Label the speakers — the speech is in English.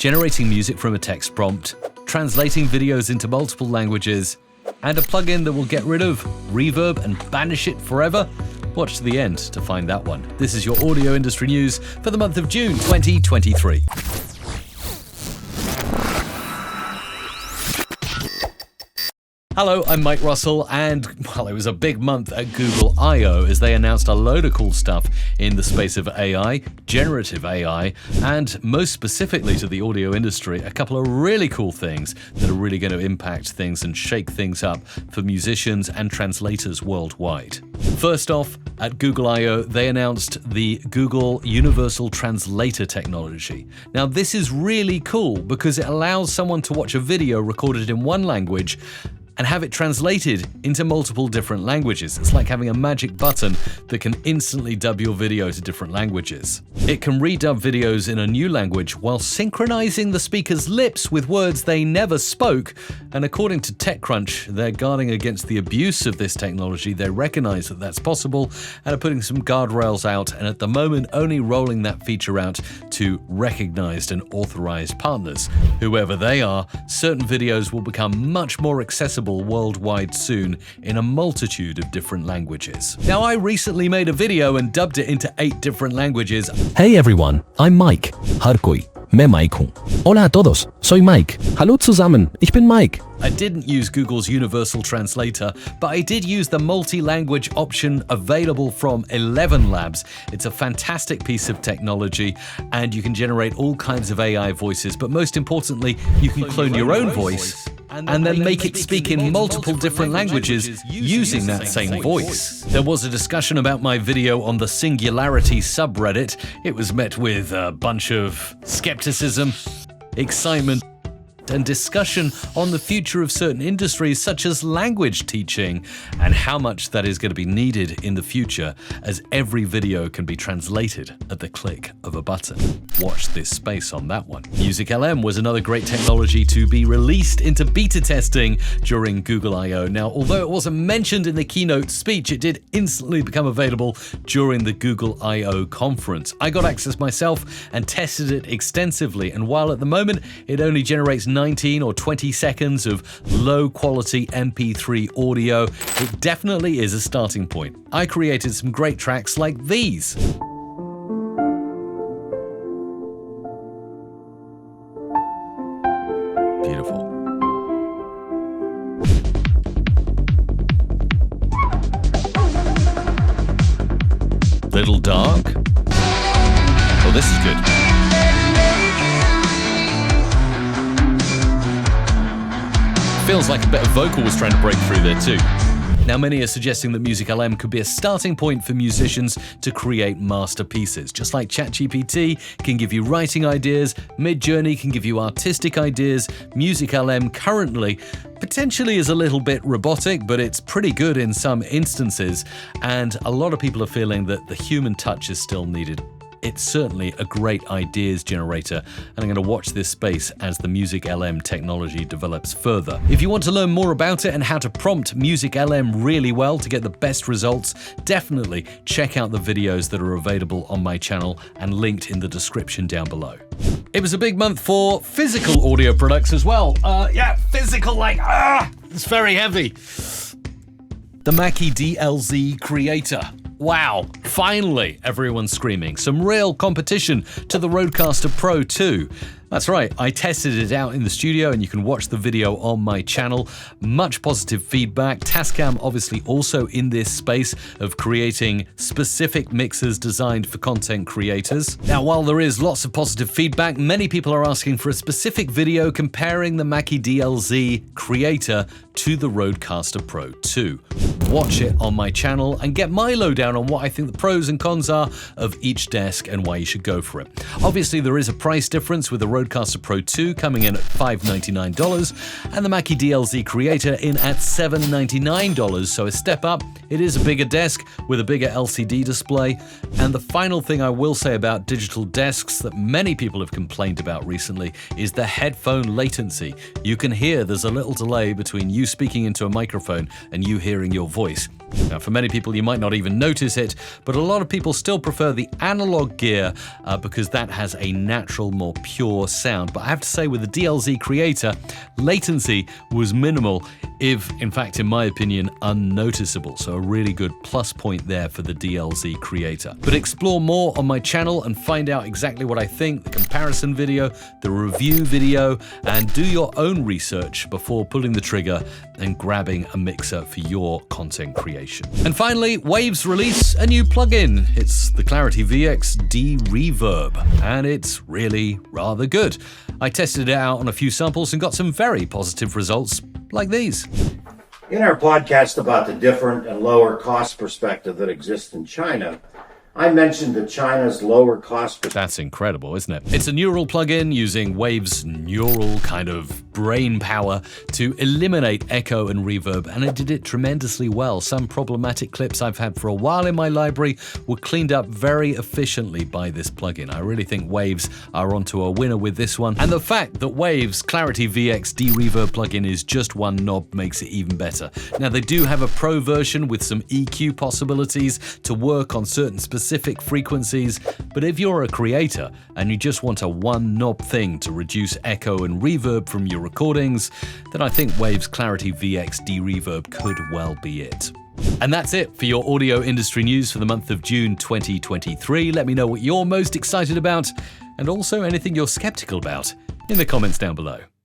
Speaker 1: generating music from a text prompt, translating videos into multiple languages, and a plugin that will get rid of Reverb and banish it forever? Watch to the end to find that one. This is your audio industry news for the month of June 2023. Hello, I'm Mike Russell, and, well, it was a big month at Google I/O as they announced a load of cool stuff in the space of AI, generative AI, and most specifically to the audio industry, a couple of really cool things that are really going to impact things and shake things up for musicians and translators worldwide. First off, at Google I/O, they announced the Google Universal Translator technology. Now, this is really cool because it allows someone to watch a video recorded in one language and have it translated into multiple different languages. It's like having a magic button that can instantly dub your video to different languages. It can redub videos in a new language while synchronizing the speaker's lips with words they never spoke. And according to TechCrunch, they're guarding against the abuse of this technology. They recognize that that's possible and are putting some guardrails out, and at the moment only rolling that feature out to recognized and authorized partners. Whoever they are, certain videos will become much more accessible worldwide soon in a multitude of different languages. Now, I recently made a video and dubbed it into 8 different languages.
Speaker 2: Hey everyone, I'm Mike. Harkoi, me Maikon. Hola a todos, soy Mike. Hallo zusammen, ich bin Mike.
Speaker 1: I didn't use Google's Universal Translator, but I did use the multi-language option available from 11 Labs. It's a fantastic piece of technology, and you can generate all kinds of AI voices, but most importantly, you can clone your own voice and then make it speak in multiple different languages using that same voice. There was a discussion about my video on the Singularity subreddit. It was met with a bunch of skepticism, excitement, and discussion on the future of certain industries such as language teaching and how much that is going to be needed in the future as every video can be translated at the click of a button. Watch this space on that one. MusicLM was another great technology to be released into beta testing during Google I/O. Now, although it wasn't mentioned in the keynote speech, it did instantly become available during the Google I/O conference. I got access myself and tested it extensively, and while at the moment it only generates 19 or 20 seconds of low-quality MP3 audio, it definitely is a starting point. I created some great tracks like these. Beautiful. Little dark. Oh, this is good. Feels like a bit of vocal was trying to break through there too. Now, many are suggesting that MusicLM could be a starting point for musicians to create masterpieces. Just like ChatGPT can give you writing ideas, Midjourney can give you artistic ideas, MusicLM currently potentially is a little bit robotic, but it's pretty good in some instances, and a lot of people are feeling that the human touch is still needed. It's certainly a great ideas generator, and I'm going to watch this space as the MusicLM technology develops further. If you want to learn more about it and how to prompt MusicLM really well to get the best results, definitely check out the videos that are available on my channel and linked in the description down below. It was a big month for physical audio products as well. Physical, it's very heavy. The Mackie DLZ Creator. Wow, finally, everyone's screaming. Some real competition to the Rodecaster Pro 2. That's right, I tested it out in the studio and you can watch the video on my channel. Much positive feedback. Tascam obviously also in this space of creating specific mixers designed for content creators. Now, while there is lots of positive feedback, many people are asking for a specific video comparing the Mackie DLZ Creator to the Rodecaster Pro 2. Watch it on my channel and get my lowdown on what I think the pros and cons are of each desk and why you should go for it. Obviously, there is a price difference with the Rodecaster Pro 2 coming in at $599 and the Mackie DLZ Creator in at $799, so a step up. It is a bigger desk with a bigger LCD display. And the final thing I will say about digital desks that many people have complained about recently is the headphone latency. You can hear there's a little delay between you speaking into a microphone and you hearing your voice. Now, for many people, you might not even notice it, but a lot of people still prefer the analog gear because that has a natural, more pure sound. But I have to say, with the DLZ Creator, latency was minimal, if, in fact, in my opinion, unnoticeable. So a really good plus point there for the DLZ Creator. But explore more on my channel and find out exactly what I think, the comparison video, the review video, and do your own research before pulling the trigger and grabbing a mixer for your content creation. And finally, Waves release a new plugin. It's the Clarity VX DeReverb, and it's really rather good. I tested it out on a few samples and got some very positive results, like these.
Speaker 3: In our podcast about the different and lower cost perspective that exists in China, I mentioned that China's lower cost...
Speaker 1: That's incredible, isn't it? It's a neural plugin using Waves' neural kind of brain power to eliminate echo and reverb, and it did it tremendously well. Some problematic clips I've had for a while in my library were cleaned up very efficiently by this plugin. I really think Waves are onto a winner with this one, and the fact that Waves' Clarity VX DeReverb plugin is just one knob makes it even better. Now, they do have a pro version with some EQ possibilities to work on certain specific frequencies, but if you're a creator and you just want a one knob thing to reduce echo and reverb from your recordings, then I think Waves' Clarity VX DeReverb could well be it. And that's it for your audio industry news for the month of June 2023. Let me know what you're most excited about, and also anything you're skeptical about, in the comments down below.